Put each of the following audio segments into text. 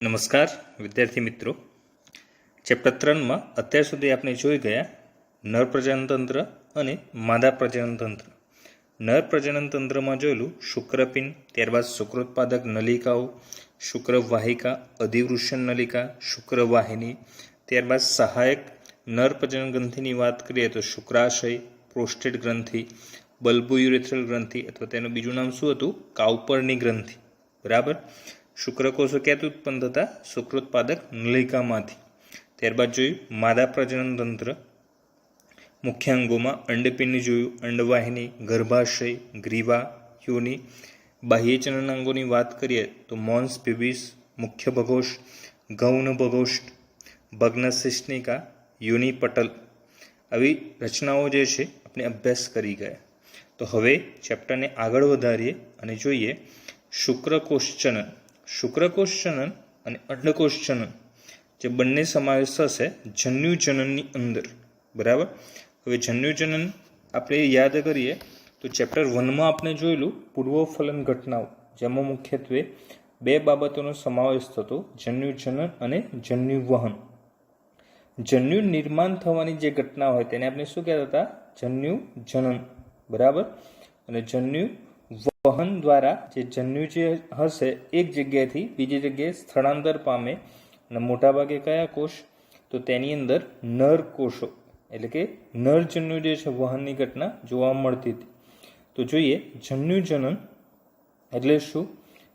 નમસ્કાર વિદ્યાર્થી મિત્રો, ચેપ્ટર 3માં અત્યાર સુધી આપણે જોઈ ગયા નર પ્રજનનતંત્ર અને માદા પ્રજનનતંત્ર. નર પ્રજનનતંત્રમાં જોયેલું શુક્રપિંડ, ત્યારબાદ શુક્રોત્પાદક નલિકાઓ, શુક્રવાહિકા, અધિવૃષણ નલિકા, શુક્રવાહિની, ત્યારબાદ સહાયક નર પ્રજનન ગ્રંથિની વાત કરીએ તો શુક્રાશય, પ્રોસ્ટેટ ગ્રંથિ, બલ્બોયુરેથ્રલ ગ્રંથિ અથવા તેનું બીજું નામ શું હતું? કાઉપરની ગ્રંથિ. બરાબર. શુક્રકોષો ક્યાંથી ઉત્પન્ન થતા? શુક્રોત્પાદક નલિકામાંથી. ત્યારબાદ જોયું માદા પ્રજનન તંત્ર. મુખ્ય અંગોમાં અંડપિંડ જોયું, અંડવાહિની, ગર્ભાશય, ગ્રીવા, યોનિ. બાહ્ય જનનાંગોની વાત કરીએ તો મોન્સ પીબીસ, મુખ્ય ભગોષ, ગૌણ ભગોષ્ઠ, ભગ્ન શિશ્નિકા, યોનિ પટલ. આવી રચનાઓ જે છે આપણે અભ્યાસ કરી ગયા. તો હવે ચેપ્ટરને આગળ વધારીએ અને જોઈએ શુક્રકોષચનન. શુક્રકોષચનન અને અંડકોષચનન જે બંને સમાવેશ થશે જન્યુજનનની અંદર. બરાબર. હવે જન્યુજનન આપણે યાદ કરીએ તો ચેપ્ટર 1માં આપણે જોયેલું પૂર્વફલન ઘટનાઓ, જેમાં મુખ્યત્વે બે બાબતોનો સમાવેશ થતો, જન્યુજનન અને જન્યુવહન. જન્યુ નિર્માણ થવાની જે ઘટના હોય તેને આપણે શું કહેતા હતા? જન્યુજનન. બરાબર. અને જન્યુ વહન દ્વારા જે જન્યુ જે હશે એક જગ્યાએથી બીજી જગ્યાએ સ્થળાંતર પામે. અને મોટાભાગે કયા કોષ? તો તેની અંદર નર કોષો એટલે કે નરજન્યુ જે છે વહનની ઘટના જોવા મળતી હતી. તો જોઈએ જન્યુજનન એટલે શું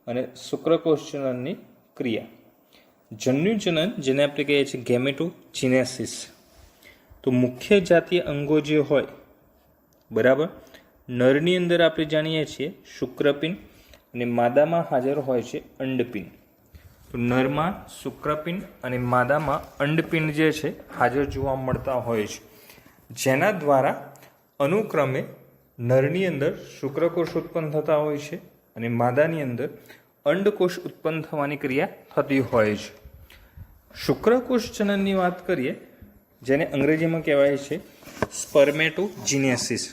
અને શુક્રકોષજનનની ક્રિયા. જન્યુજનન જેને આપણે કહીએ છીએ ગેમેટોજીનેસિસ. તો મુખ્ય જાતીય અંગો જે હોય, બરાબર, નરની અંદર આપણે જાણીએ છીએ શુક્રપિંડ અને માદામાં હાજર હોય છે અંડપિંડ. તો નરમાં શુક્રપિંડ અને માદામાં અંડપિંડ જે છે હાજર જોવા મળતા હોય છે, જેના દ્વારા અનુક્રમે નરની અંદર શુક્રકોષ ઉત્પન્ન થતા હોય છે અને માદાની અંદર અંડકોષ ઉત્પન્ન થવાની ક્રિયા થતી હોય છે. શુક્રકોષજનનની વાત કરીએ જેને અંગ્રેજીમાં કહેવાય છે સ્પર્મેટોજીનેસિસ.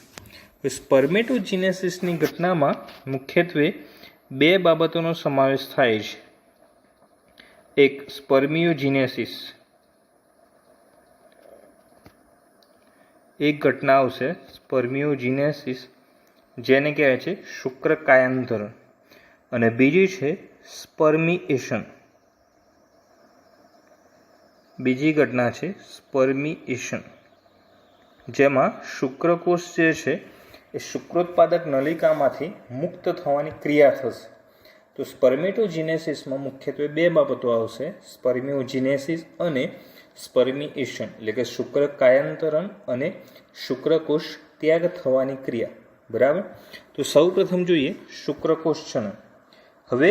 સ્પર્મેટોજીનેસિસની ઘટનામાં મુખ્યત્વે બે બાબતોનો સમાવેશ થાય છે. એક સ્પર્મિયોજીનેસિસ, એક ઘટના આવશે સ્પર્મિયોજીનેસિસ જેને કહેવાય છે શુક્રકાયાંતરણ, અને બીજી છે સ્પર્મિએશન. બીજી ઘટના છે સ્પર્મિએશન, જેમાં શુક્રકોષ જે છે એ શુક્રોત્પાદક નલિકામાંથી મુક્ત થવાની ક્રિયા થશે. તો સ્પર્મેટોજીનેસિસમાં મુખ્યત્વે બે બાબતો આવશે, સ્પર્મિયોજીનેસિસ અને સ્પર્મિએશન, એટલે કે શુક્રકાયાંતરણ અને શુક્રકોષ ત્યાગ થવાની ક્રિયા. બરાબર. તો સૌ પ્રથમ જોઈએ શુક્રકોષચનન. હવે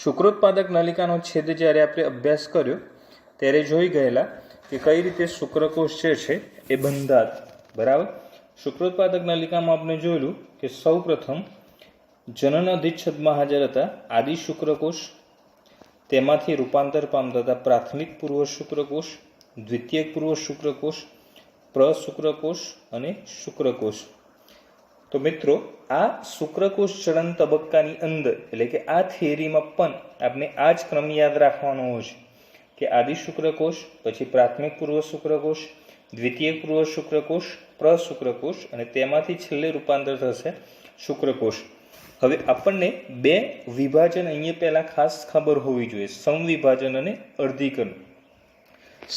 શુક્રોત્પાદક નલિકાનો છેદ જ્યારે આપણે અભ્યાસ કર્યો ત્યારે જોઈ ગયેલા કે કઈ રીતે શુક્રકોષ જે છે એ બંધાતા. બરાબર. શુક્રોત્પાદક નલિકામાં આપણે જોયેલું કે સૌ પ્રથમ જનન અધિચ્છદમાં હાજર હતા આદિ શુક્રકોષ, તેમાંથી રૂપાંતર પામતા હતા પ્રાથમિક પૂર્વ શુક્રકોષ, દ્વિતીયક પૂર્વ શુક્રકોષ, પ્રશુક્રકોષ અને શુક્રકોષ. તો મિત્રો, આ શુક્રકોષ ચલન તબક્કાની અંદર એટલે કે આ થિયરીમાં પણ આપણે આ જ ક્રમ યાદ રાખવાનો હોય છે કે આદિ શુક્રકોષ, પછી પ્રાથમિક પૂર્વ શુક્રકોષ, દ્વિતીય પૂર્વ શુક્રકોષ, પ્રશુક્રકોષ અને તેમાંથી છેલ્લે રૂપાંતર થશે શુક્રકોષ. હવે આપણને બે વિભાજન અહીંયા પહેલાં ખાસ ખબર હોવી જોઈએ, સમવિભાજન અને અર્ધીકરણ.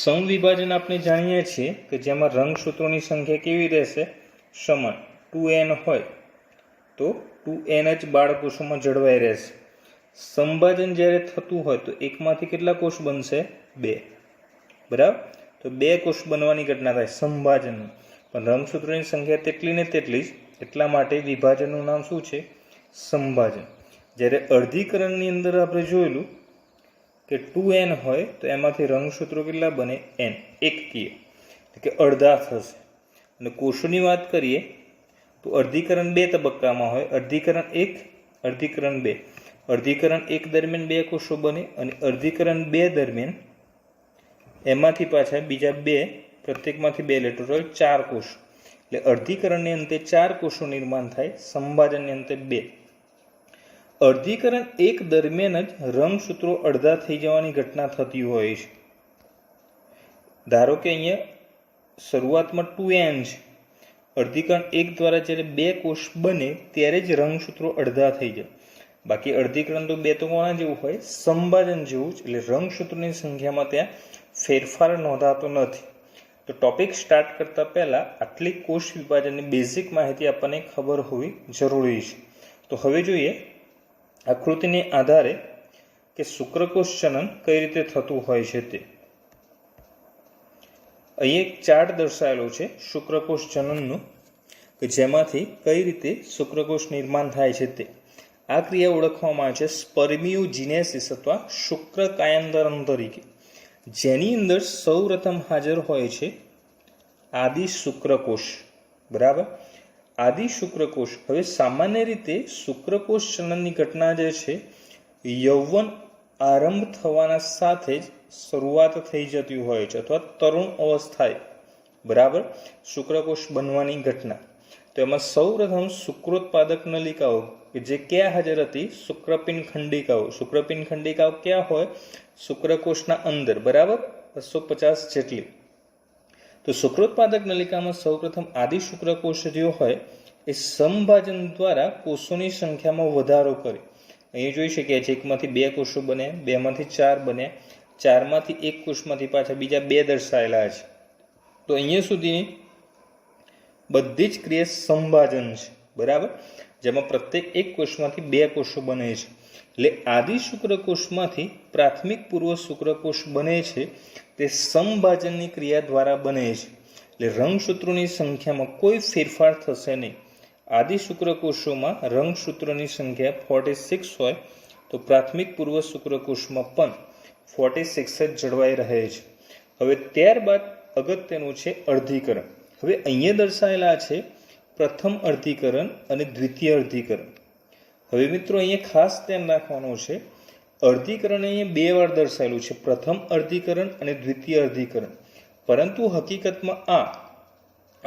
સમવિભાજન આપણે જાણીએ છીએ કે જેમાં રંગસૂત્રોની સંખ્યા કેવી રહેશે? સમાન. 2n હોય તો 2n જ બાળકોષોમાં જળવાઈ રહેશે. સંભાજન જ્યારે થતું હોય તો એકમાંથી કેટલા કોષ બનશે? 2. બરાબર. તો 2 કોષ બનવાની ઘટના થાય સંભાજન. પણ રંગસૂત્રોની સંખ્યા તેટલી ને તેટલી જ, એટલા માટે વિભાજનનું નામ શું છે? સંભાજન. જ્યારે અર્ધીકરણની અંદર આપણે જોયેલું કે 2n હોય તો એમાંથી રંગસૂત્રો કેટલા બને? n. એકકીય એટલે કે અડધા થશે. અને કોષોની વાત કરીએ તો અર્ધીકરણ 2 તબક્કામાં હોય, અર્ધીકરણ 1, અર્ધીકરણ 2. અર્ધીકરણ 1 દરમિયાન 2 કોષો બને અને અર્ધીકરણ 2 દરમિયાન એમાંથી પાછા બીજા 2, પ્રત્યેકમાંથી 2 લે, ટોટલ 4 કોષ. એટલે અર્ધીકરણની અંતે 4 કોષો નિર્માણ થાય, સંભાજનની અંતે 2. અર્ધીકરણ એક દરમિયાન જ રંગસૂત્રો અડધા થઈ જવાની ઘટના થતી હોય છે. ધારો કે અહીંયા શરૂઆતમાં 2n છે. અર્ધીકરણ એક દ્વારા જ્યારે બે કોષ બને ત્યારે જ રંગસૂત્રો અડધા થઈ જાય. બાકી અર્ધીકરણ તો બે તો કોના જેવું હોય? સંભાજન જેવું જ. એટલે રંગસૂત્રોની સંખ્યામાં ત્યાં ફેરફાર નોંધાતો નથી. તો ટોપિક સ્ટાર્ટ કરતા પહેલા આટલી કોષ વિભાજનની બેઝિક માહિતી આપણને ખબર હોવી જરૂરી છે. તો હવે જોઈએ આકૃતિને આધારે કે શુક્રકોષ જનન કઈ રીતે થતું હોય છે તે. અહીં એક ચાર્ટ દર્શાવેલો છે શુક્રકોષ જનનનું, કે જેમાંથી કઈ રીતે શુક્રકોષ નિર્માણ થાય છે તે. આ ક્રિયા ઓળખવામાં આવે છે સ્પર્મિયોજિનેસિસ અથવા શુક્ર કાયાંતરણ તરીકે, જેની અંદર સૌપ્રથમ હાજર હોય છે આદિ શુક્રકોષ. બરાબર, આદિ શુક્રકોષ. હવે સામાન્ય રીતે શુક્રકોષ જનનની ઘટના જે છે યૌવન આરંભ થવાના સાથે જ શરૂઆત થઈ જતી હોય છે, અથવા તરુણ અવસ્થાએ બરાબર શુક્રકોષ બનવાની ઘટના. તો એમાં સૌપ્રથમ શુક્રોત્પાદક નલિકાઓ કે જે ક્યાં હાજર હતી? શુક્રપિંડ ખંડિકાઓ. શુક્રપિંડ ખંડિકાઓ ક્યાં હોય? શુક્રકોષના અંદર. બરાબર, 250 જેટલી. તો શુક્રોત્પાદક નલિકામાં સૌપ્રથમ આદિ શુક્રકોષ જે હોય એ સંભાજન દ્વારા કોષોની સંખ્યામાં વધારો કરે. અહીં જોઈ શકીએ છીએ એકમાંથી બે કોષો બન્યા, બેમાંથી ચાર બન્યા, ચારમાંથી એક કોષમાંથી પાછા બીજા બે દર્શાવેલા છે. તો અહીંયા સુધીની બધી જ ક્રિયા સંભાજન છે. બરાબર, જેમાં પ્રત્યેક એક કોષમાંથી બે કોષો બને છે. એટલે આદિ શુક્રકોષમાંથી પ્રાથમિક પૂર્વ શુક્રકોષ બને છે તે સંભાજનની ક્રિયા દ્વારા બને છે. એટલે રંગસૂત્રોની સંખ્યામાં કોઈ ફેરફાર થશે નહીં. આદિ શુક્રકોષોમાં રંગસૂત્રોની સંખ્યા 46 હોય તો પ્રાથમિક પૂર્વ શુક્રકોષમાં પણ 46 જ જળવાઈ રહે છે. હવે ત્યારબાદ અગત્યનું છે અર્ધીકરણ. હવે અહીંયા દર્શાવેલા છે પ્રથમ અર્ધીકરણ અને દ્વિતીય અર્ધીકરણ. હવે મિત્રો અહીંયા ખાસ ધ્યાન રાખવાનું છે, અર્ધીકરણ અહીંયા બે વાર દર્શાવેલું છે, પ્રથમ અર્ધીકરણ અને દ્વિતીય અર્ધીકરણ. પરંતુ હકીકતમાં આ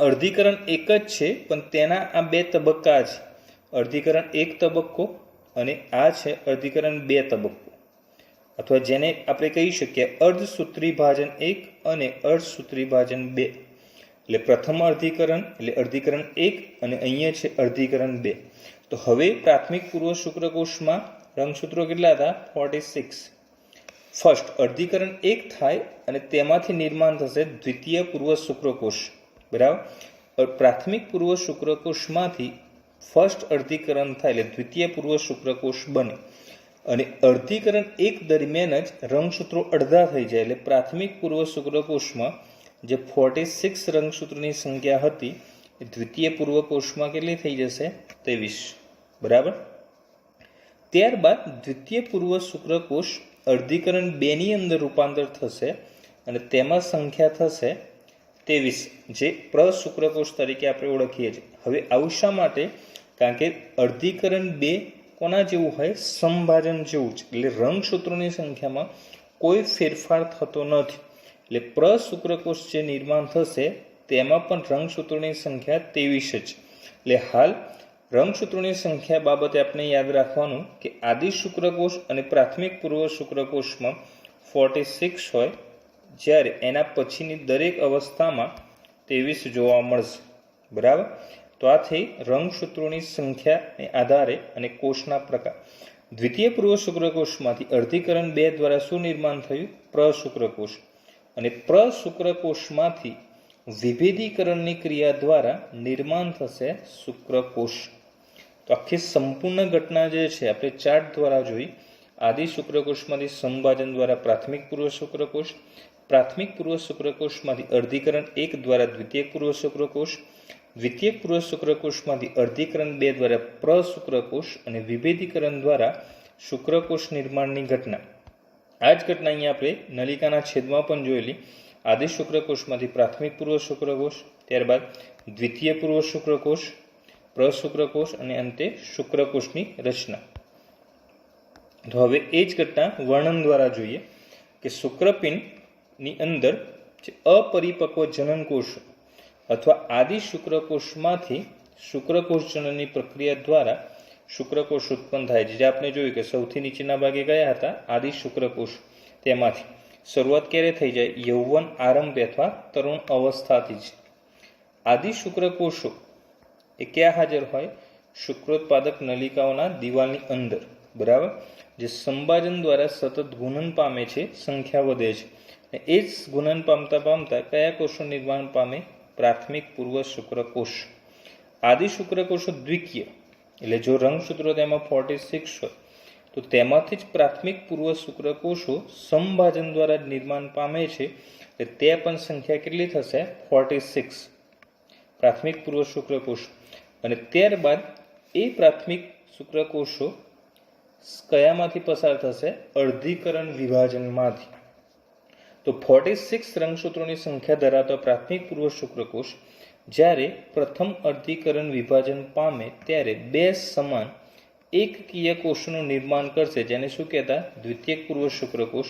અર્ધીકરણ એક જ છે, પણ તેના આ બે તબક્કા છે. અર્ધીકરણ એક તબક્કો અને આ છે અર્ધીકરણ બે તબક્કો, અથવા જેને આપણે કહી શકીએ અર્ધસૂત્રી ભાજન 1 અને અર્ધસૂત્રી ભાજન 2. એટલે પ્રથમ અર્ધીકરણ એટલે અર્ધીકરણ 1 અને અહીંયા છે અર્ધીકરણ 2. તો હવે પ્રાથમિક પૂર્વ શુક્રકોષમાં રંગસૂત્રો કેટલા હતા? 46. ફર્સ્ટ અર્ધીકરણ 1 થાય અને તેમાંથી નિર્માણ થશે દ્વિતીય પૂર્વ શુક્રકોષ. બરાબર, પ્રાથમિક પૂર્વ શુક્રકોષમાંથી ફર્સ્ટ અર્ધીકરણ થાય એટલે દ્વિતીય પૂર્વ શુક્રકોષ બને. અને અર્ધીકરણ 1 દરમિયાન જ રંગસૂત્રો અડધા થઈ જાય. એટલે પ્રાથમિક પૂર્વ શુક્રકોષમાં જે 46 રંગસૂત્રોની સંખ્યા હતી એ દ્વિતીય પૂર્વ કોષમાં કેટલી થઈ જશે? 23. બરાબર, ત્યારબાદ દ્વિતીય પૂર્વ શુક્રકોષ અર્ધીકરણ 2 ની અંદર રૂપાંતર થશે અને તેમાં સંખ્યા થશે 23, જે પ્રશુક્રકોષ તરીકે આપણે ઓળખીએ છીએ. હવે આવું શા માટે? કારણ કે અર્ધીકરણ 2 કોના જેવું હોય? સંભાજન જેવું જ. એટલે રંગસૂત્રોની સંખ્યામાં કોઈ ફેરફાર થતો નથી. એટલે પ્રશુક્રકોષ જે નિર્માણ થશે તેમાં પણ રંગસૂત્રોની સંખ્યા 23 જ. એટલે હાલ રંગસૂત્રોની સંખ્યા બાબતે આપણે યાદ રાખવાનું કે આદિ શુક્રકોષ અને પ્રાથમિક પૂર્વ શુક્રકોષમાં 46 હોય, જ્યારે એના પછીની દરેક અવસ્થામાં 23 જોવા મળશે. બરાબર, તો આ થઈ રંગસૂત્રોની સંખ્યાને આધારે અને કોષના પ્રકાર. દ્વિતીય પૂર્વ શુક્રકોષમાંથી અર્ધીકરણ 2 દ્વારા શું નિર્માણ થયું? પ્રશુક્રકોષ. અને પ્રશુક્રકોષમાંથી વિભેદીકરણની ક્રિયા દ્વારા નિર્માણ થશે શુક્રકોષ. તો આખી સંપૂર્ણ ઘટના જે છે આપણે ચાર્ટ દ્વારા જોઈ. આદિ શુક્રકોષમાંથી સંભાજન દ્વારા પ્રાથમિક પૂર્વ શુક્રકોષ, પ્રાથમિક પૂર્વ શુક્રકોષમાંથી અર્ધીકરણ 1 દ્વારા દ્વિતીય પૂર્વ શુક્રકોષ, દ્વિતીય પૂર્વ શુક્રકોષમાંથી અર્ધીકરણ 2 દ્વારા પ્રશુક્રકોષ અને વિભેદીકરણ દ્વારા શુક્રકોષ નિર્માણની ઘટના. આ જ ઘટના અહીંયા આપણે નલિકાના છેદમાં પણ જોયેલી. આદિ શુક્રકોષમાંથી પ્રાથમિક પૂર્વ શુક્રકોષ, ત્યારબાદ દ્વિતીય પૂર્વ શુક્રકોષ, પ્રશુક્રકોષ અને અંતે શુક્રકોષની રચના. તો હવે એ જ ઘટના વર્ણન દ્વારા જોઈએ કે શુક્રપિંડની અંદર જે અપરિપક્વ જનનકોષો અથવા આદિ શુક્રકોષમાંથી શુક્રકોષ જનનની પ્રક્રિયા દ્વારા શુક્રકોષ ઉત્પન્ન થાય છે, જે આપણે જોયું કે સૌથી નીચેના ભાગે કયા હતા, આદિ શુક્રકોષ. તેમાંથી શરૂઆત ક્યારે થઈ જાય, યૌવન આરંભ અથવા તરુણ અવસ્થાથી જ. આદિ શુક્રકોષો એ ક્યાં હાજર હોય, શુક્રોત્પાદક નલિકાઓના દિવાલની અંદર, બરાબર, જે સંભાજન દ્વારા સતત ગુણન પામે છે, સંખ્યા વધે છે. એ જ ગુણન પામતા પામતા કયા કોષો નિર્માણ પામે, પ્રાથમિક પૂર્વ શુક્રકોષ. આદિ શુક્રકોષો દ્વિકીય, એટલે જો રંગસૂત્રો તેમાં 46 હોય તો તેમાંથી જ પ્રાથમિક પૂર્વ શુક્રકોષો સંભાજન દ્વારા નિર્માણ પામે છે. તે પણ સંખ્યા કેટલી થશે, 46 પ્રાથમિક પૂર્વ શુક્રકોષ. અને ત્યારબાદ એ પ્રાથમિક શુક્રકોષો કયામાંથી પસાર થશે, અર્ધીકરણ વિભાજનમાંથી. તો 46 રંગસૂત્રોની સંખ્યા ધરાવતો પ્રાથમિક પૂર્વ શુક્રકોષ જ્યારે પ્રથમ અર્ધીકરણ વિભાજન પામે ત્યારે બે સમાન એકકીય કોષોનું નિર્માણ કરશે, જેને શું કહેતા, દ્વિતીયક પૂર્વ શુક્રકોષ,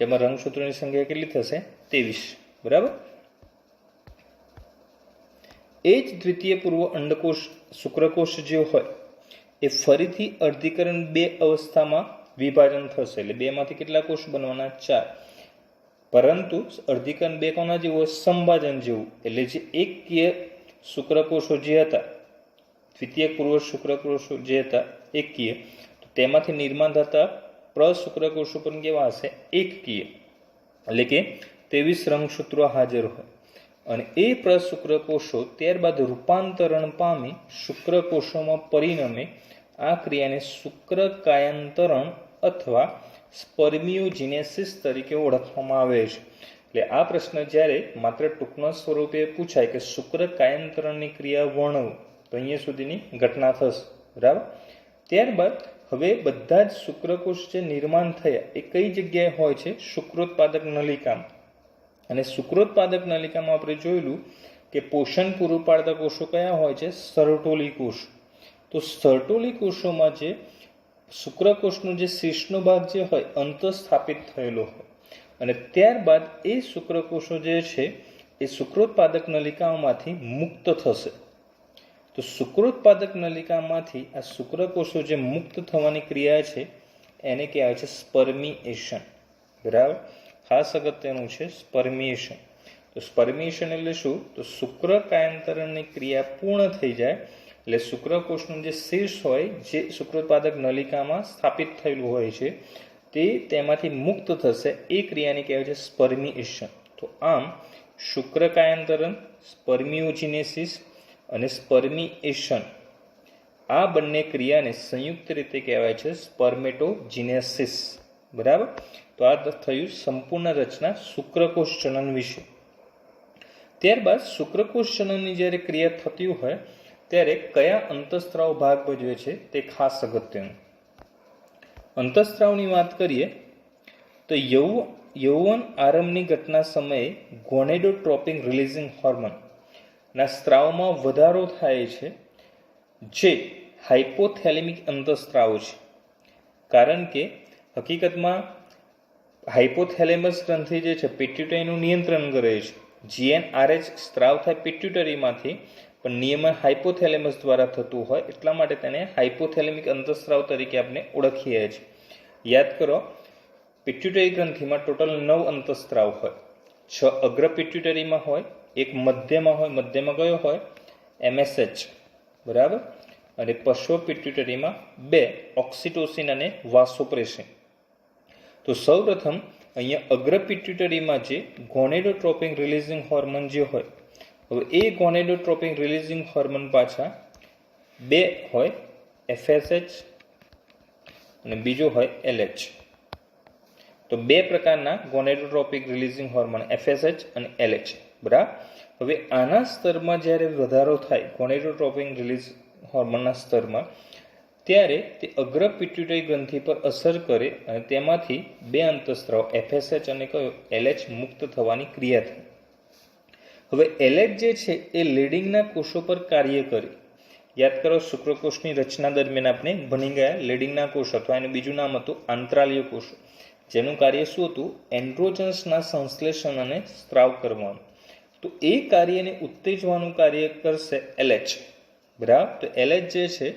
જેમાં રંગસૂત્રોની સંખ્યા કેટલી થશે, 23, બરાબર. એ જ દ્વિતીય પૂર્વ અંડકોષ શુક્રકોષ જે હોય એ ફરીથી અર્ધીકરણ 2 અવસ્થામાં વિભાજન થશે. એટલે 2 માંથી કેટલા કોષ બનવાના, 4. પરંતુ અર્ધીકરણ 2 કોના જેવું હોય, સંભાજન જેવું. એટલે જે એકકીય શુક્રકોષો જે હતા, દ્વિતીય પૂર્વ શુક્રકોષો જે હતા એકકીય, તો તેમાંથી નિર્માણ થતા પ્રશુક્રકોષો પણ કેવા હશે, એકકીય. એટલે કે 23 રંગસૂત્રો હાજર હોય. અને એ પ્રશુક્રકોષો ત્યારબાદ રૂપાંતરણ પામી શુક્રકોષોમાં પરિણમે. આ ક્રિયાને શુક્રકાયાંતરણ અથવા સ્પર્મિયોજિનેસિસ તરીકે ઓળખવામાં આવે છે. એટલે આ પ્રશ્ન જ્યારે માત્ર ટૂંકના સ્વરૂપે પૂછાય કે શુક્રકાયાંતરણની ક્રિયા વર્ણવો, તો અહીંયા સુધીની ઘટના થશે, બરાબર. ત્યારબાદ હવે બધા જ શુક્રકોષ જે નિર્માણ થયા એ કઈ જગ્યાએ હોય છે, શુક્રોત્પાદક નલિકામાં. અને શુક્રોત્પાદક નલિકામાં આપણે જોયેલું કે પોષણ પૂરું પાડતા કોષો કયા હોય છે, સર્ટોલી કોષ. તો સર્ટોલી કોષોમાં જે શુક્રકોષનો જે શીર્ષનો ભાગ જે હોય અંતઃસ્થાપિત થયેલો હોય, અને ત્યારબાદ એ શુક્રકોષો જે છે એ શુક્રોત્પાદક નલિકાઓમાંથી મુક્ત થશે. તો શુક્રોત્પાદક નલિકામાંથી આ શુક્રકોષો જે મુક્ત થવાની ક્રિયા છે એને કહેવાય છે સ્પર્મિએશન, બરાબર. ખાસ અગત્યનું છે સ્પર્મિએશન. તો સ્પર્મિએશન એટલે શું, તો શુક્રકાયાંતરણની ક્રિયા પૂર્ણ થઈ જાય એટલે શુક્રકોષનું જે શીર્ષ હોય જે શુક્રોત્પાદક નલિકામાં સ્થાપિત થયેલું હોય છે તે તેમાંથી મુક્ત થશે. એ ક્રિયાને કહેવાય છે સ્પર્મિએશન. તો આમ શુક્રકાયાંતરણ, સ્પર્મિયોજિનેસિસ અને સ્પર્મિએશન આ બંને ક્રિયાને સંયુક્ત રીતે કહેવાય છે સ્પર્મેટોજિનેસિસ, બરાબર. તો આ થયું સંપૂર્ણ રચના શુક્રકોષ જનન વિશે. ત્યારબાદ શુક્રકોષ જનનની જ્યારે ક્રિયા થતી હોય ત્યારે કયા અંતઃસ્ત્રાવ ભાગ ભજવે છે તે ખાસ અગત્યનું. અંતઃસ્ત્રાવની વાત કરીએ તો યૌવન આરંભની ઘટના સમયે ગોનેડોટ્રોપિન રિલીઝિંગ હોર્મોનના સ્ત્રાવમાં વધારો થાય છે, જે હાઇપોથેલેમિક અંતઃસ્ત્રાવ છે. કારણ કે હકીકતમાં હાઇપોથેલેમસ ગ્રંથિ જે છે પિટ્યુટરીનું નિયંત્રણ કરે છે. GnRH સ્ત્રાવ થાય પિટ્યુટરીમાંથી, પણ નિયમન હાઇપોથેલેમસ દ્વારા થતું હોય એટલા માટે તેને હાઇપોથેલેમિક અંતઃસ્ત્રાવ તરીકે આપણે ઓળખીએ છીએ. યાદ કરો, પિટ્યુટરી ગ્રંથિમાં ટોટલ 9 અંતઃસ્ત્રાવ હોય. 6 અગ્ર પિટ્યુટરીમાં હોય, એક મધ્યમાં હોય, મધ્યમાં કયો હોય, MSH, બરાબર. અને પશ્વ પિટ્યુટરીમાં 2 ઓક્સિટોસિન અને વાસોપ્રેસિન. તો સૌપ્રથમ અહીંયા અગ્ર પિટ્યુટરીમાં જે ગોનેડોટ્રોપિન રિલીઝિંગ હોર્મોન જે હોય, હવે એ ગોનેડોટ્રોપિન રિલીઝિંગ હોર્મોન પાછા 2 હોય, FSH અને બીજો હોય LH. તો 2 પ્રકારના ગોનેડોટ્રોપિક રિલીઝિંગ હોર્મોન FSH અને LH, બરાબર. હવે આના સ્તરમાં જ્યારે વધારો થાય ગોનેડોટ્રોપિન રિલીઝ હોર્મોનના સ્તરમાં, ત્યારે તે અગ્ર પિટ્યુટરી ગ્રંથિ પર અસર કરે અને તેમાંથી 2 અંતઃસ્ત્રાવ FSH અને કયો LH મુક્ત થવાની ક્રિયા થાય. હવે LH જે છે એ લીડિંગના કોષો પર કાર્ય કરે. યાદ કરો, શુક્રકોષની રચના દરમિયાન આપણે ભણી ગયા લીડિંગના કોષ, અથવા એનું બીજું નામ હતું આંતરાલીય કોષો, જેનું કાર્ય શું હતું, એન્ડ્રોજન્સના સંશ્લેષણ અને સ્ત્રાવ કરવાનું. તો એ કાર્યને ઉત્તેજવાનું કાર્ય કરશે LH, બરાબર. તો LH જે છે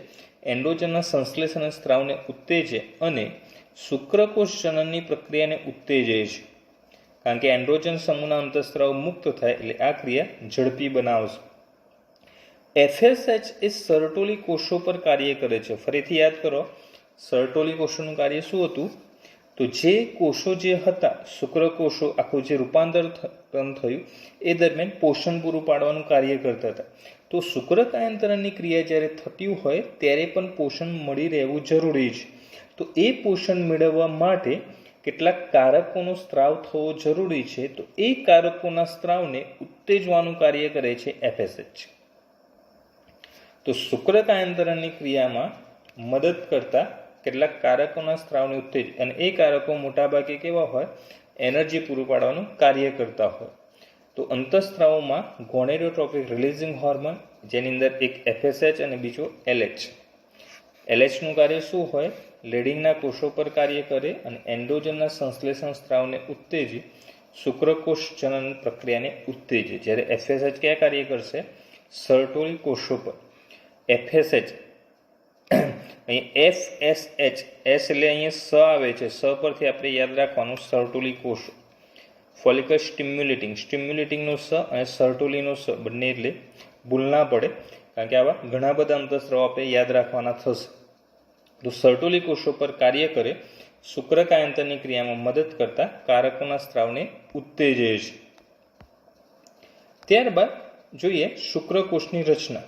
એન્ડ્રોજનના સંશ્લેષણ અને સ્ત્રાવને ઉત્તેજે અને શુક્રકોષ જનનની પ્રક્રિયાને ઉત્તેજે છે. કારણ કે એન્ડ્રોજન સમૂહના અંતઃસ્ત્રાવ મુક્ત થાય એટલે આ ક્રિયા ઝડપી બનાવશે. FSH એ સર્ટોલી કોષો પર કાર્ય કરે છે. ફરીથી યાદ કરો, સર્ટોલી કોષોનું કાર્ય શું હતું? તો જે કોષો જે હતા, શુક્રકોષો, આખું જે રૂપાંતર થયું એ દરમિયાન પોષણ પૂરું પાડવાનું કાર્ય કરતા હતા. તો શુક્રકાયાંતરણની ક્રિયા જ્યારે થતી હોય ત્યારે પણ પોષણ મળી રહેવું જરૂરી છે. તો એ પોષણ મેળવવા માટે કેટલાક કારકોનો સ્ત્રાવ થવો જરૂરી છે. તો એ કારકોના સ્ત્રાવને ઉત્તેજવાનું કાર્ય કરે છે FSH. તો શુક્રકાયાંતરણની ક્રિયામાં મદદ કરતા કેટલાક કારકોના સ્ત્રાવને ઉત્તેજ, અને એ કારકો મોટાભાગે કેવા હોય? એનર્જી પૂરું પાડવાનું કાર્ય કરતા હોય. તો અંતઃસ્ત્રાવોમાં ગોનેડોટ્રોપિક રિલીઝિંગ હોર્મોન, જેની અંદર એક FSH અને બીજો LH. LHનું કાર્ય શું હોય? લેડિંગના કોષો પર કાર્ય કરે અને એન્ડ્રોજનના સંશ્લેષણ સ્ત્રાવને ઉત્તેજી શુક્રકોષ જનન પ્રક્રિયાને ઉત્તેજે. જ્યારે FSH ક્યાં કાર્ય કરશે? સર્ટોલી કોષો પર. FSH અહીં FSH, S એટલે અહીંયા સ આવે છે, સ પરથી આપણે યાદ રાખવાનું સર્ટોલી કોષો. ફોલિકલ સ્ટિમ્યુલેટિંગનો સ અને સર્ટોલીનો સ બંને એટલે ભૂલ ના પડે, કારણ કે આવા ઘણા બધા અંતઃસ્ત્રાવો આપણે યાદ રાખવાના થશે. તો સર્ટોલી કોષો પર કાર્ય કરે, શુક્રકાયાંતરની ક્રિયામાં મદદ કરતા કારકોના સ્ત્રાવને ઉત્તેજે છે. ત્યારબાદ જોઈએ શુક્રકોષની રચના.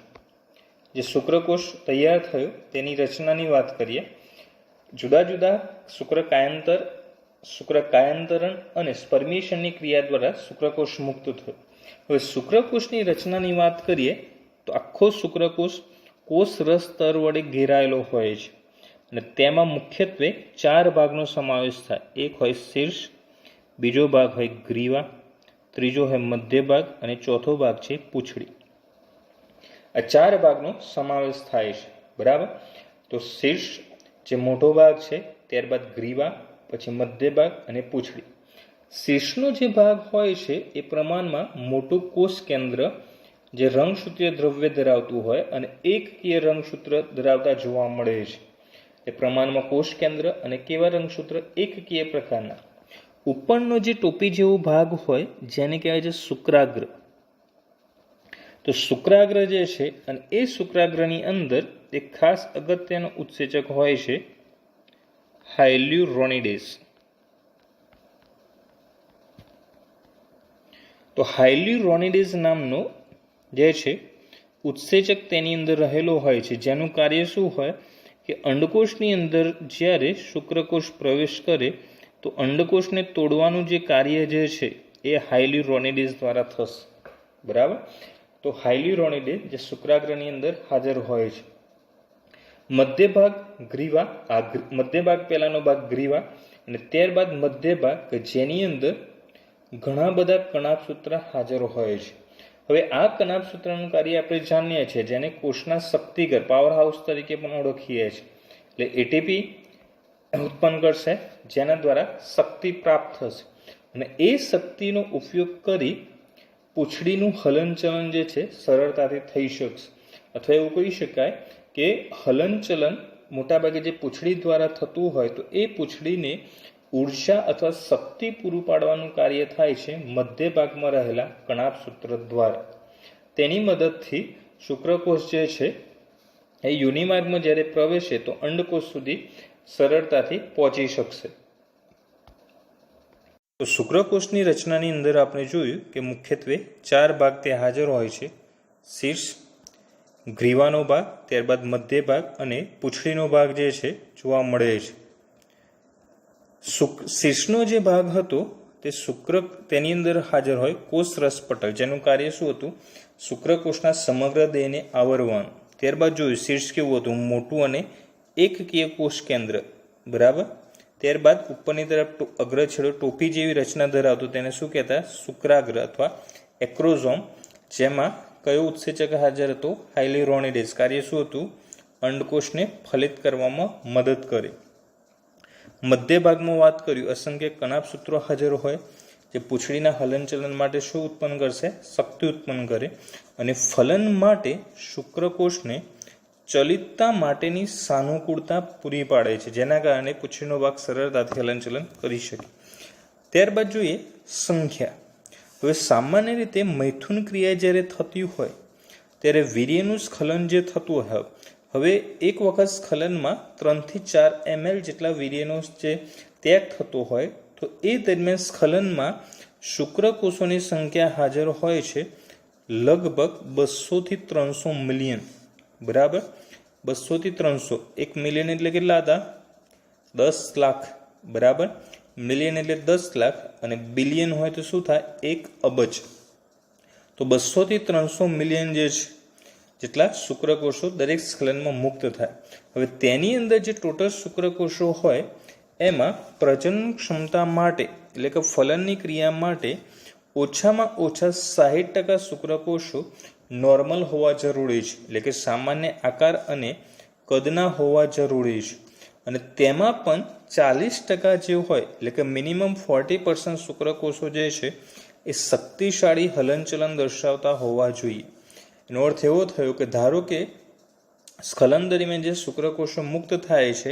જે શુક્રકોષ તૈયાર થયો તેની રચનાની વાત કરીએ. જુદા જુદા શુક્રકાયાંતરણ અને સ્પર્મિએશનની ક્રિયા દ્વારા શુક્રકોષ મુક્ત થયો. હવે શુક્રકોષની રચનાની વાત કરીએ તો આખો શુક્રકોષ કોષ રસ સ્તર વડે ઘેરાયેલો હોય છે અને તેમાં મુખ્યત્વે 4 ભાગનો સમાવેશ થાય. એક હોય શીર્ષ, બીજો ભાગ હોય ગ્રીવા, ત્રીજો હોય મધ્ય ભાગ અને ચોથો ભાગ છે પૂંછડી. આ 4 ભાગનો સમાવેશ થાય છે. બરાબર? તો શીર્ષ જે મોટો ભાગ છે, ત્યારબાદ ગ્રીવા, પછી મધ્ય ભાગ અને પૂંછડી. શીર્ષનો જે ભાગ હોય છે એ પ્રમાણમાં મોટું કોષ કેન્દ્ર જે રંગસૂત્રીય દ્રવ્ય ધરાવતું હોય અને એકકીય રંગસૂત્ર ધરાવતા જોવા મળે છે. એ પ્રમાણમાં કોષ કેન્દ્ર અને કેવા રંગસૂત્ર? એકકીય પ્રકારના. ઉપરનો જે ટોપી જેવો ભાગ હોય જેને કહેવાય છે શુક્રાગ્ર. તો શુક્રાગ્ર જે છે, અને એ શુક્રાગ્રની અંદર એક ખાસ અગત્યનો ઉત્સેચક હોય છે હાયલ્યુરોનિડેઝ. તો હાયલ્યુરોનિડેઝ નામનો જે છે ઉત્સેચક તેની અંદર રહેલો હોય છે, જેનું કાર્ય શું હોય કે અંડકોષની અંદર જ્યારે શુક્રકોષ પ્રવેશ કરે તો અંડકોષને તોડવાનું જે કાર્ય જે છે એ હાયલ્યુરોનિડેઝ દ્વારા થશે. બરાબર? તો હાયલ્યુરોનિડેઝ જે શુક્રાગ્રની અંદર હાજર હોય છે. મધ્ય ભાગ ગ્રીવા, આ મધ્ય ભાગ પહેલાનો ભાગ ગ્રીવા, અને ત્યારબાદ મધ્ય ભાગ કે જેની અંદર ઘણા બધા કણાભસૂત્ર હાજર હોય છે. હવે આ કણાભસૂત્રનું કાર્ય આપણે જાણીએ છીએ, જેને કોષના શક્તિઘર, પાવર હાઉસ તરીકે પણ ઓળખીએ છીએ. એટલે એટીપી ઉત્પન્ન કરશે, જેના દ્વારા શક્તિ પ્રાપ્ત થશે, અને એ શક્તિનો ઉપયોગ કરી પૂંછડીનું હલનચલન જે છે સરળતાથી થઈ શકશે. અથવા એવું કહી શકાય કે હલનચલન મોટાભાગે જે પૂંછડી દ્વારા થતું હોય તો એ પૂંછડીને ઉર્જા અથવા શક્તિ પૂરું પાડવાનું કાર્ય થાય છે મધ્ય ભાગમાં રહેલા કણાભસૂત્ર દ્વારા. તેની મદદથી શુક્રકોષ જે છે એ યોનિમાર્ગમાં જ્યારે પ્રવેશે તો અંડકોષ સુધી સરળતાથી પહોંચી શકશે. તો શુક્રકોષની રચનાની અંદર આપણે જોયું કે મુખ્યત્વે 4 ભાગ તે હાજર હોય છે. શીર્ષ, ગ્રીવાનો ભાગ, ત્યારબાદ મધ્ય ભાગ અને પૂંછડીનો ભાગ જે છે જોવા મળે છે. શીર્ષનો જે ભાગ હતો તે તેની અંદર હાજર હોય કોષ રસપટલ, જેનું કાર્ય શું હતું? શુક્રકોષના સમગ્ર દેહને આવરવાનું. ત્યારબાદ જોયું શીર્ષ કેવું હતું? મોટું અને એકકીય કોષ કેન્દ્ર. બરાબર? ત્યારબાદ ઉપરની તરફ અગ્રછેડો ટોપી જેવી રચના ધરાવતું, તેને શું કહેતા? શુક્રાગ્ર અથવા એક્રોઝોમ, જેમાં કયો ઉત્સેચક હાજર હતો? હાયલ્યુરોનિડેઝ. કાર્ય શું હતું? અંડકોષને ફલિત કરવામાં મદદ કરે. મધ્ય ભાગમાં વાત કર્યું, અસંખ્ય કણાભસૂત્રો હાજર હોય જે પૂંછડીના હલનચલન માટે શું ઉત્પન્ન કરશે? શક્તિ ઉત્પન્ન કરે. અને ફલન માટે શુક્રકોષને ચલિતતા માટેની સાનુકૂળતા પૂરી પાડે છે, જેના કારણે પૂંછડીનો ભાગ સરળતાથી હલનચલન કરી શકે. ત્યારબાદ જોઈએ સંખ્યા. હવે સામાન્ય રીતે મૈથુન ક્રિયા જ્યારે થતી હોય ત્યારે વીર્યનું સ્ખલન જે થતું હોય, હવે એક વખત સ્ખલનમાં 3 થી 4 ml જેટલા વીર્યનો જે ત્યાગ થતો હોય તો એ દરમિયાન સ્ખલનમાં શુક્રકોષોની સંખ્યા હાજર હોય છે લગભગ 200 થી 300 મિલિયન. બરાબર, 200 થી 300. 1 મિલિયન એટલે કેટલા હતા? 10 લાખ. બરાબર, મિલિયન એટલે 10 લાખ અને બિલિયન હોય તો શું થાય? 1 અબજ. તો 200 થી 300 મિલિયન જે છે જેટલા શુક્રકોષો દરેક સ્ખલનમાં મુક્ત થાય. હવે તેની અંદર જે ટોટલ શુક્રકોષો હોય એમાં પ્રજનન ક્ષમતા માટે એટલે કે ફલનની ક્રિયા માટે ઓછામાં ઓછા 60% શુક્રકોષો નોર્મલ હોવા જરૂરી છે, એટલે કે સામાન્ય આકાર અને કદના હોવા જરૂરી છે. અને તેમાં પણ 40% જે હોય એટલે કે મિનિમમ 40% શુક્રકોષો જે છે એ શક્તિશાળી હલનચલન દર્શાવતા હોવા જોઈએ. એનો અર્થ એવો થયો કે ધારો કે સ્ખલન દરમિયાન જે શુક્રકોષો મુક્ત થાય છે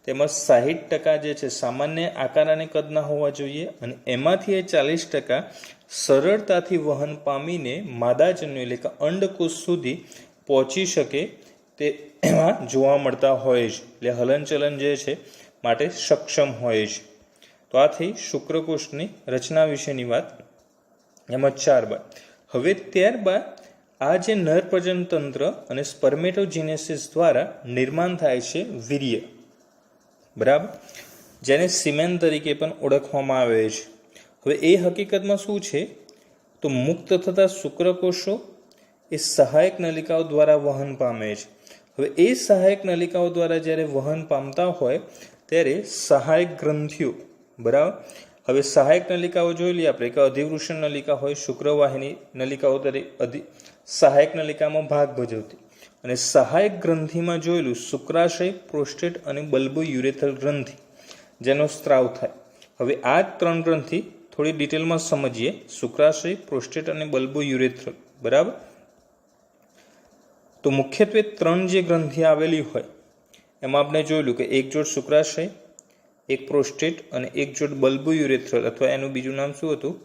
તેમાં 60% જે છે સામાન્ય આકાર અને કદના હોવા જોઈએ અને એમાંથી એ 40% સરળતાથી વહન પામીને માદાજન્યુ એટલે કે અંડકોષ સુધી પહોંચી શકે તે એમાં જોવા મળતા હોય છે, એટલે હલનચલન જે છે માટે સક્ષમ હોય છે. તો આ થઈ શુક્રકોષની રચના વિશેની વાત. એમાં 4 બાદ. હવે ત્યારબાદ આ જે નર પ્રજનન તંત્ર અને સ્પર્મેટોજિનેસિસ દ્વારા નિર્માણ થાય છે વીર્ય. બરાબર, જેને સિમેન તરીકે પણ ઓળખવામાં આવે છે. હવે એ હકીકતમાં શું છે તો મુક્ત થતા શુક્રકોષો એ સહાયક નલિકાઓ દ્વારા વહન પામે છે. હવે એ સહાયક નલિકાઓ દ્વારા જ્યારે વહન પામતા હોય ત્યારે સહાયક ગ્રંથિઓ. બરાબર, હવે સહાયક નલિકાઓ જોઈ લઈએ આપણે કે અધિવૃષણ નલિકા હોય, શુક્રવાહિની નલિકાઓ તરીકે સહાયક નલિકામાં ભાગ ભજવતી. અને સહાયક ગ્રંથિમાં જોયેલું શુક્રાશય, પ્રોસ્ટેટ અને બલ્બો યુરેથ્રલ ગ્રંથિ જેનો સ્ત્રાવ થાય. હવે આ 3 ગ્રંથિ થોડી ડિટેલમાં સમજીએ. શુક્રાશય, પ્રોસ્ટેટ અને બલ્બો યુરેથ્રલ. બરાબર, તો મુખ્યત્વે 3 જે ગ્રંથિ આવેલી હોય એમાં આપણે જોયેલું કે એક જોડ શુક્રાશય, એક પ્રોસ્ટેટ અને એક જોડ બલ્બો યુરેથ્રલ અથવા એનું બીજું નામ શું હતું?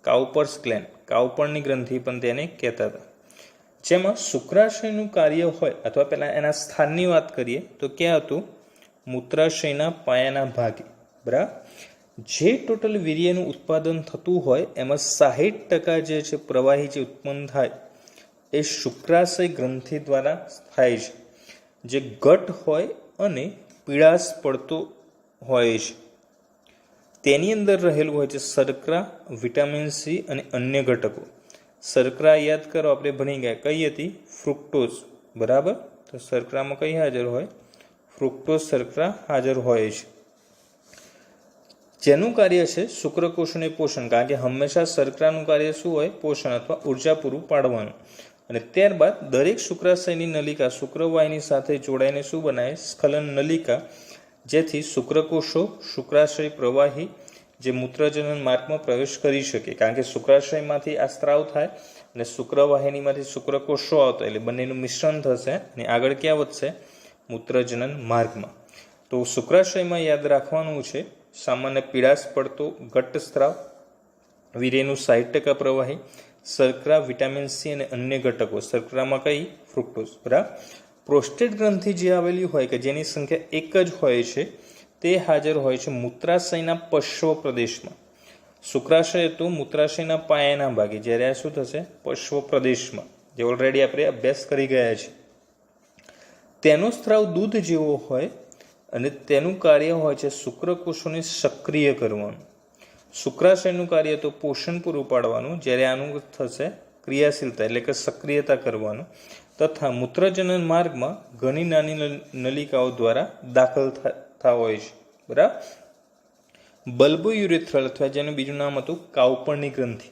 કાઉપર્સ ગ્લેન્ડ. કાઉપરની ગ્રંથિ પણ તેને કહેતા હતા. જેમાં શુક્રાશયનું કાર્ય હોય અથવા પહેલાં એના સ્થાનની વાત કરીએ તો ક્યાં હતું? મૂત્રાશયના પાયાના ભાગે. બરાબર, જે ટોટલ વીર્યનું ઉત્પાદન થતું હોય એમાં 60% જે છે પ્રવાહી જે ઉત્પન્ન થાય એ શુક્રાશય ગ્રંથિ દ્વારા થાય છે, જે ઘટ હોય અને પીળાશ પડતો હોય છે. તેની અંદર રહેલું હોય છે શર્કરા, વિટામિન સી અને અન્ય ઘટકો. શર્કરા યાદ કરો, આપણે ભણી ગયા કઈ હતી? ફ્રુક્ટોઝ. બરાબર, તો શર્કરામાં કઈ હાજર હોય? ફ્રુક્ટોઝ શર્કરા હાજર હોય છે, જેનું કાર્ય છે શુક્રકોષોને પોષણ. કારણ કે હંમેશા શર્કરાનું કાર્ય શું હોય? પોષણ અથવા ઉર્જા પૂરું પાડવાનું. અને ત્યારબાદ દરેક શુક્રાશયની નલિકા શુક્રવાહિની સાથે જોડાઈને શું બનાવે? સ્ખલન નલિકા, જેથી શુક્રકોષો શુક્રાશય પ્રવાહી જે મૂત્રજનન માર્ગમાં પ્રવેશ કરી શકે. કારણ કે શુક્રાશયમાંથી આ સ્ત્રાવ થાય અને શુક્રવાહિનીમાંથી શુક્રકોષો આવતા એટલે બંનેનું મિશ્રણ થશે અને આગળ ક્યાં વધશે? મૂત્રજનન માર્ગમાં. તો શુક્રાશયમાં યાદ રાખવાનું છે સામાન્ય પીળાશ પડતો ઘટ્ટ સ્ત્રાવ, વીર્યનું 60% પ્રવાહી, શર્કરા, વિટામિન સી અને અન્ય ઘટકો. શર્કરામાં કઈ? ફ્રુક્ટોઝ. બરાબર, પ્રોસ્ટેટ ગ્રંથિ જે આવેલી હોય કે જેની સંખ્યા એક જ હોય છે તે હાજર હોય છે મૂત્રાશયના પશ્વ પ્રદેશમાં. શુક્રાશય તો મૂત્રાશયના પાયાના ભાગે, જ્યારે આ શું થશે? પશ્વ પ્રદેશમાં, જે ઓલરેડી આપણે અભ્યાસ કરી ગયા છે. તેનો સ્ત્રાવ દૂધ જેવો હોય અને તેનું કાર્ય હોય છે શુક્રકોષોને સક્રિય કરવાનું. શુક્રાશયનું કાર્ય તો પોષણ પૂરું પાડવાનું, જ્યારે આનું થશે ક્રિયાશીલતા એટલે કે સક્રિયતા કરવાનું તથા મૂત્રજનન માર્ગમાં ઘણી નાની નલિકાઓ દ્વારા દાખલ થતા હોય છે. બરાબર, બલ્બો યુરેથ્રલ અથવા જેનું બીજું નામ હતું કાઉપરની ગ્રંથિ,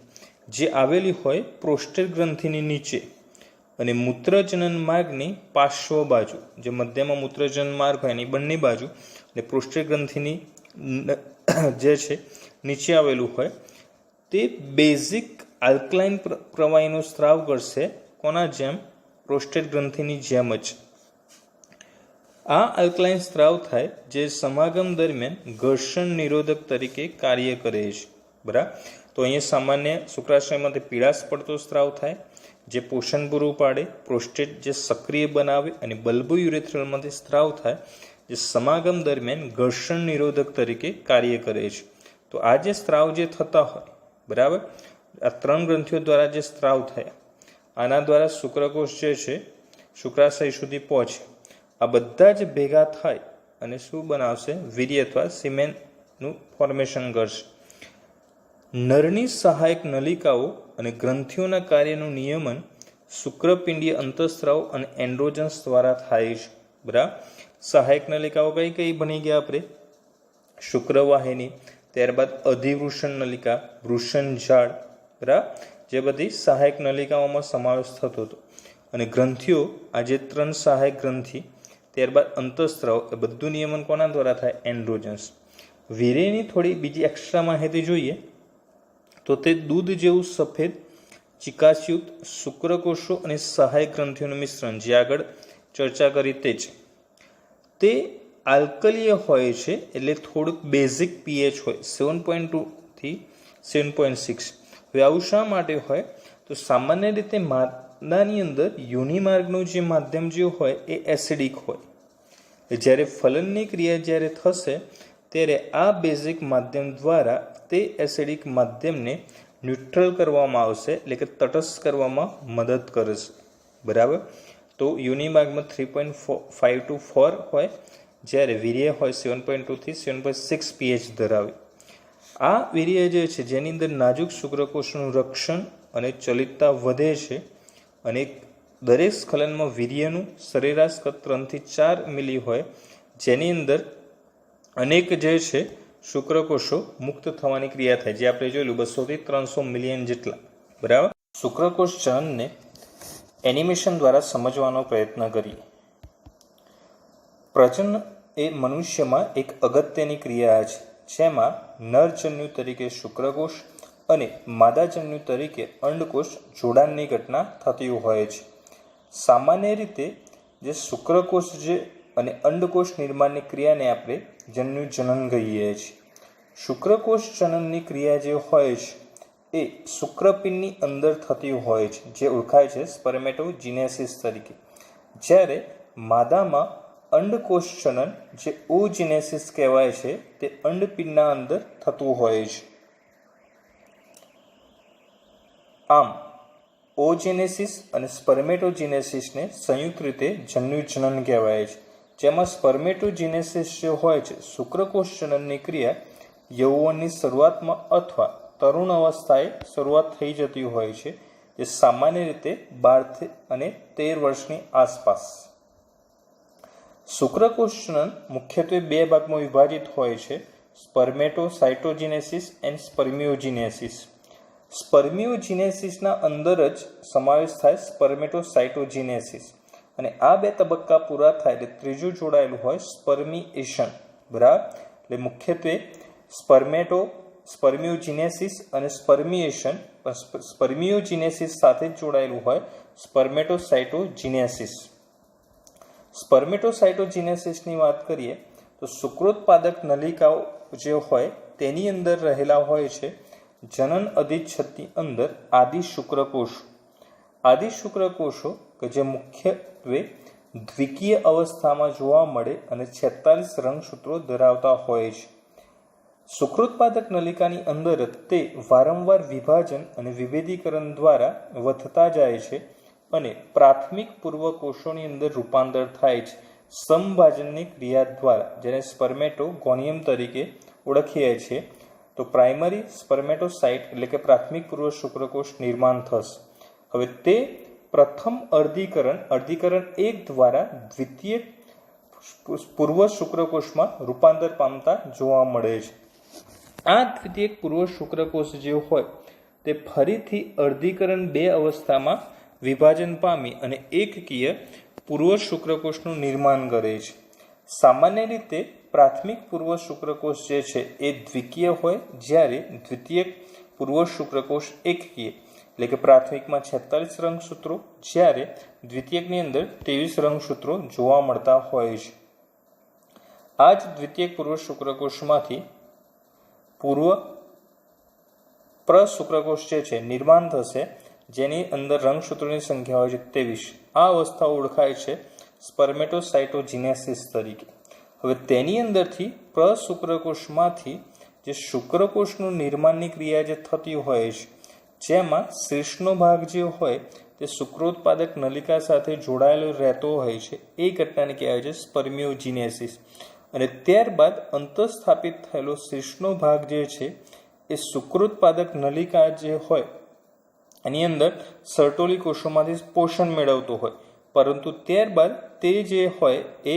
જે આવેલી હોય પ્રોસ્ટેટ ગ્રંથિની નીચે અને મૂત્રજનન માર્ગની પાર્શ્વ બાજુ, જે મધ્યમાં મૂત્રજનન માર્ગ હોય એની બંને બાજુ અને પ્રોસ્ટેટ ગ્રંથિની જે છે નીચે આવેલું હોય તે બેઝિક આલ્કલાઇન પ્રવાહીનો સ્ત્રાવ કરશે. કોના જેમ? પ્રોસ્ટેટ ગ્રંથિની જેમ જ. આ આલ્કલાઇન સ્ત્રાવ થાય જે સમાગમ દરમિયાન ઘર્ષણ નિરોધક તરીકે કાર્ય કરે છે. બરાબર. તો અહીંયા સામાન્ય શુક્રાશયમાંથી પીળાશ પડતો સ્ત્રાવ થાય જે પોષણ પૂરું પાડે, પ્રોસ્ટેટ જે સક્રિય બનાવે, અને બલ્બો યુરેથ્રલમાંથી સ્ત્રાવ થાય જે સમાગમ દરમિયાન ઘર્ષણ નિરોધક તરીકે કાર્ય કરે છે. તો આ જે સ્ત્રાવ જે થતા હોય, બરાબર, આ 3 ગ્રંથિઓ દ્વારા જે સ્ત્રાવ થયા આના દ્વારા શુક્રકોષ જે છે શુક્રાશય સુધી પહોંચે. આ બધા જ ભેગા થાય અને શું બનાવશે? વીર્ય અથવા સિમેનનું ફોર્મેશન કરશે. નરની સહાયક નલિકાઓ અને ગ્રંથિઓના કાર્યનું નિયમન શુક્રપિંડીય અંતઃસ્ત્રાવ અને એન્ડ્રોજન્સ દ્વારા થાય છે. બરાબર. સહાયક નલિકાઓ કઈ કઈ બની ગયા આપણે? શુક્રવાહિની, ત્યારબાદ અધિવૃષણ નલિકા, વૃષણ ઝાડ, બરાબર, જે બધી સહાયક નલિકાઓમાં સમાવેશ થતો હતો. અને ગ્રંથિઓ, આ જે 3 સહાયક ગ્રંથિ, ત્યારબાદ અંતઃસ્ત્રાવ, એ બધું નિયમન કોના દ્વારા થાય? એન્ડ્રોજન્સ. વીર્યની થોડી બીજી એક્સ્ટ્રા માહિતી જોઈએ તો તે દૂધ જેવું સફેદ ચિકાસયુક્ત શુક્રકોષો અને સહાયક ગ્રંથિઓનું મિશ્રણ, જે આગળ ચર્ચા કરી તે જ. તે આલ્કલીય હોય છે, એટલે થોડુંક બેઝિક પીએચ હોય, 7.2 થી 7.6. હવે આવું શા માટે હોય? તો સામાન્ય રીતે માદાની અંદર યોનિમાર્ગનું જે માધ્યમ જે હોય એ એસિડિક હોય. જ્યારે ફલનની ક્રિયા જ્યારે થશે ત્યારે આ બેઝિક માધ્યમ દ્વારા તે એસિડિક માધ્યમને ન્યુટ્રલ કરવામાં આવશે, એટલે કે તટસ્થ કરવામાં મદદ કરશે. બરાબર. તો યોનિમાર્ગમાં 3.5 to 4 હોય, જ્યારે વીર્ય હોય 7.2 થી 7.6 પીએચ ધરાવે. આ વીર્ય જે છે જેની અંદર નાજુક શુક્રકોષનું રક્ષણ અને ચલિતતા વધે છે, અને દરેક સ્ખલનમાં વીર્યનું સરેરાશ કદ 3 થી 4 મિલી હોય, જેની અંદર અનેક જે છે શુક્રકોષો મુક્ત થવાની ક્રિયા થાય, જે આપણે જોયેલું 200 થી 300 મિલિયન જેટલા. બરાબર. શુક્રકોષ ચલનને એનિમેશન દ્વારા સમજવાનો પ્રયત્ન કરીએ. પ્રજનન એ મનુષ્યમાં એક અગત્યની ક્રિયા છે, જેમાં નરજન્યુ તરીકે શુક્રકોષ અને માદાજન્યુ તરીકે અંડકોષ જોડાણની ઘટના થતી હોય છે. સામાન્ય રીતે જે શુક્રકોષ જે અને અંડકોષ નિર્માણની ક્રિયાને આપણે જન્યુજનન કહીએ છીએ. શુક્રકોષ જનનની ક્રિયા જે હોય છે એ શુક્રપિંડની અંદર થતી હોય છે, જે ઓળખાય છે સ્પર્મેટોજીનેસિસ તરીકે. જ્યારે માદામાં અંડકોષ જનન, જે ઓજીનેસિસ કહેવાય છે, તે અંડપિંડના અંદર થતું હોય છે. આમ ઓજેનેસિસ અને સ્પર્મેટોજીનેસિસને સંયુક્ત રીતે જન્યુજનન કહેવાય છે, જેમાં સ્પર્મેટોજીનેસિસ જે હોય છે શુક્રકોષ જનનની ક્રિયા યૌવનની શરૂઆતમાં અથવા તરુણ અવસ્થાએ શરૂઆત થઈ જતી હોય છે, જે સામાન્ય રીતે 12 અને 13 વર્ષની આસપાસ. શુક્રકોષ જનન મુખ્યત્વે 2 ભાગમાં વિભાજિત હોય છે: સ્પર્મેટોસાઇટોજીનેસિસ એન્ડ સ્પર્મિયોજીનેસિસ. સ્પર્મિયોજીનેસિસના અંદર જ સમાવેશ થાય સ્પર્મેટોસાઇટોજીનેસિસ, અને આ 2 તબક્કા પૂરા થાય એટલે ત્રીજું જોડાયેલું હોય સ્પર્મિએશન. બરાબર. એટલે મુખ્યત્વે સ્પર્મિયોજીનેસિસ અને સ્પર્મિએશન, સ્પર્મિયોજીનેસિસ સાથે જોડાયેલું હોય સ્પર્મેટોસાઇટોજીનેસિસ. સ્પર્મેટોસાઇટોજીનેસિસની વાત કરીએ તો શુક્રોત્પાદક નલિકાઓ જે હોય તેની અંદર રહેલા હોય છે જનન અધિચ્છદની અંદર આદિ શુક્રકોષો. આદિ શુક્રકોષો કે જે મુખ્યત્વે દ્વિકીય અવસ્થામાં જોવા મળે અને 46 રંગસૂત્રો ધરાવતા હોય છે. શુક્રોત્પાદક નલિકાની અંદર તે વારંવાર વિભાજન અને વિભેદીકરણ દ્વારા વધતા જાય છે અને પ્રાથમિક પૂર્વકોષોની અંદર રૂપાંતર થાય છે સમભાજનની ક્રિયા દ્વારા, જેને સ્પર્મેટોગોનિયમ તરીકે ઓળખીએ છીએ. તો પ્રાઇમરી સ્પર્મેટોસાઇટ એટલે કે પ્રાથમિક પૂર્વ શુક્રકોષ નિર્માણ થશે. હવે તે પ્રથમ અર્ધીકરણ 1 દ્વારા દ્વિતીય પૂર્વ શુક્રકોષમાં રૂપાંતર પામતા જોવા મળે છે. આ દ્વિતીય પૂર્વ શુક્રકોષ જે હોય તે ફરીથી અર્ધીકરણ 2 અવસ્થામાં વિભાજન પામી અને એકકીય પૂર્વ શુક્રકોષનું નિર્માણ કરે છે. સામાન્ય રીતે પ્રાથમિક પૂર્વ શુક્રકોષ જે છે એ દ્વિકીય હોય, જ્યારે દ્વિતીય પૂર્વ શુક્રકોષ એકકીય, એટલે કે પ્રાથમિકમાં 46 રંગસૂત્રો, જ્યારે દ્વિતીયકની અંદર 23 રંગસૂત્રો જોવા મળતા હોય છે. આ જ દ્વિતીયક પૂર્વ શુક્રકોશમાંથી પૂર્વ પ્રશુક્રકોશ જે છે નિર્માણ થશે, જેની અંદર રંગસૂત્રોની સંખ્યા હોય છે 23. આ અવસ્થા ઓળખાય છે સ્પર્મેટોસાઇટોજીનેસિસ તરીકે. હવે તેની અંદરથી પ્રશુક્રકોશમાંથી જે શુક્રકોશનું નિર્માણની ક્રિયા જે થતી હોય છે, જેમાં શીર્ષનો ભાગ જે હોય તે શુક્રોત્પાદક નલિકા સાથે જોડાયેલો રહેતો હોય છે, એ ઘટનાને કહેવાય છે સ્પર્મિયોજીનેસિસ. અને ત્યારબાદ અંતઃસ્થાપિત થયેલો શીર્ષનો ભાગ જે છે એ શુક્રોત્પાદક નલિકા જે હોય એની અંદર સર્ટોલી કોષોમાંથી પોષણ મેળવતો હોય, પરંતુ ત્યારબાદ તે જે હોય એ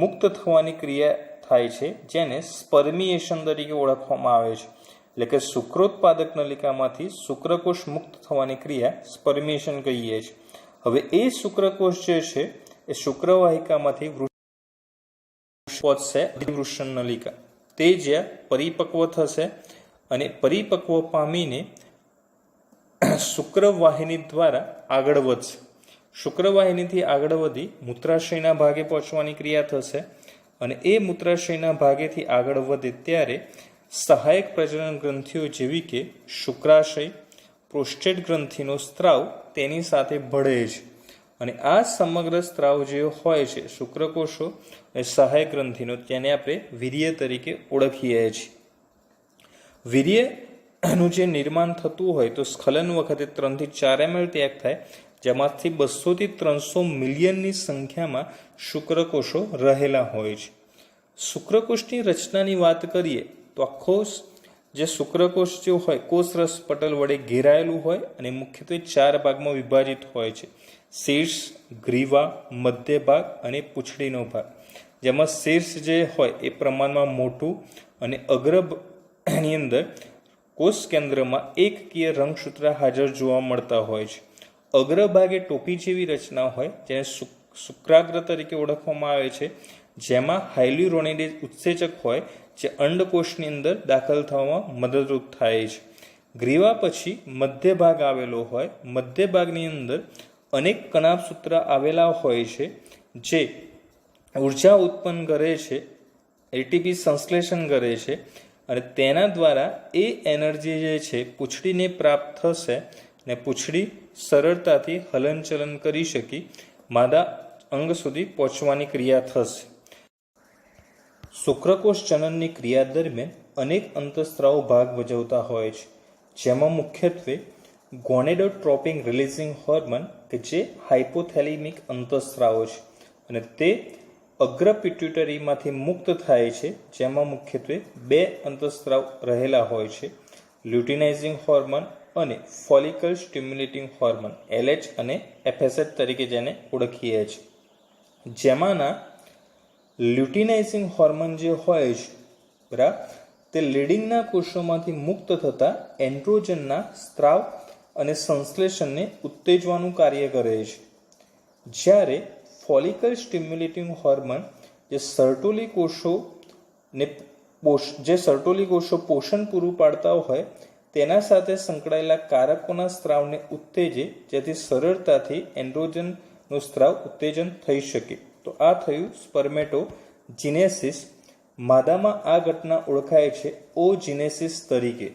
મુક્ત થવાની ક્રિયા થાય છે, જેને સ્પર્મિએશન તરીકે ઓળખવામાં આવે છે. એટલે કે શુક્રોત્પાદક નલિકામાંથી શુક્રકોષ મુક્ત થવાની ક્રિયા સ્પર્મિએશન કહીએ છીએ. હવે એ શુક્રકોષ જે છે એ શુક્રવાહિકામાંથી પહોંચશે વૃષણ નલિકા. તે જ્યાં પરિપક્વ થશે અને પરિપક્વ પામીને શુક્રવાહિની દ્વારા આગળ વધશે. શુક્રવાહિનીથી આગળ વધી મૂત્રાશયના ભાગે પહોંચવાની ક્રિયા થશે અને એ મૂત્રાશયના ભાગેથી આગળ વધે ત્યારે સહાયક પ્રજનન ગ્રંથિઓ જેવી કે શુક્રાશય, પ્રોસ્ટેટ ગ્રંથિનો સ્ત્રાવ તેની સાથે ભળે છે. અને આ સમગ્ર સ્ત્રાવ જે હોય છે શુક્રકોષો અને સહાયક ગ્રંથિનો, તેને આપણે વીર્ય તરીકે ઓળખીએ છીએ. વીર્યનું જે નિર્માણ થતું હોય તો સ્ખલન વખતે 3 થી 4 ml ત્યાગ થાય, જેમાંથી 200 થી 300 મિલિયનની સંખ્યામાં શુક્રકોષો રહેલા હોય છે. શુક્રકોષની રચનાની વાત કરીએ તો આખો જે શુક્રકોષ જે હોય કોષરસ પટલ વડે ઘેરાયેલું હોય અને મુખ્યત્વે 4 ભાગમાં વિભાજિત હોય છે: શીર્ષ, ગ્રીવા, મધ્ય ભાગ અને પૂંછડીનો ભાગ. જેમાં શીર્ષ જે હોય એ પ્રમાણમાં મોટું અને અગ્રની અંદર કોષ કેન્દ્રમાં એકકીય રંગસૂત્ર હાજર જોવા મળતા હોય છે. અગ્રભાગે ટોપી જેવી રચના હોય, જેને શુક્રાગ્ર તરીકે ઓળખવામાં આવે છે, જેમાં હાઇલ્યુરોનિડેઝ ઉત્સેચક હોય જે અંડકોષની અંદર દાખલ થવામાં મદદરૂપ થાય છે. ગ્રીવા પછી મધ્ય ભાગ આવેલો હોય. મધ્ય ભાગની અંદર અનેક કણાભસૂત્ર આવેલા હોય છે, જે ઉર્જા ઉત્પન્ન કરે છે, એટીપી સંશ્લેષણ કરે છે અને તેના દ્વારા એ એનર્જી જે છે પૂંછડીને પ્રાપ્ત થશે અને પૂંછડી સરળતાથી હલનચલન કરી શકી માદા અંગ સુધી પહોંચવાની ક્રિયા થશે. શુક્રકોષ જનનની ક્રિયા દરમિયાન અનેક અંતઃસ્ત્રાવો ભાગ ભજવતા હોય છે, જેમાં મુખ્યત્વે ગોનેડોટ્રોપિન રિલીઝિંગ હોર્મોન કે જે હાઇપોથેલેમિક અંતઃસ્ત્રાવો છે અને તે અગ્ર પિટ્યુટરીમાંથી મુક્ત થાય છે, જેમાં મુખ્યત્વે 2 અંતઃસ્ત્રાવ રહેલા હોય છે: લ્યુટિનાઇઝિંગ હોર્મોન અને ફોલિકલ સ્ટિમ્યુલેટિંગ હોર્મોન LH અને FSH તરીકે જેને ઓળખીએ છીએ. જેમાંના લ્યુટિનાઇઝિંગ હોર્મોન જે હોય છે બરાબર, તે લીડિંગના કોષોમાંથી મુક્ત થતા એન્ડ્રોજનના સ્ત્રાવ અને સંશ્લેષણને ઉત્તેજવાનું કાર્ય કરે છે. જ્યારે ફોલિકલ સ્ટિમ્યુલેટિંગ હોર્મોન જે સર્ટોલી કોષો પોષણ પૂરું પાડતા હોય તેના સાથે સંકળાયેલા કારકોના સ્ત્રાવને ઉત્તેજે, જેથી સરળતાથી એન્ડ્રોજનનું સ્ત્રાવ ઉત્તેજન થઈ શકે. તો આ થયું સ્પર્મેટોજીનેસિસ. માદામાં આ ઘટના ઓળખાય છે ઓજીનેસિસ તરીકે.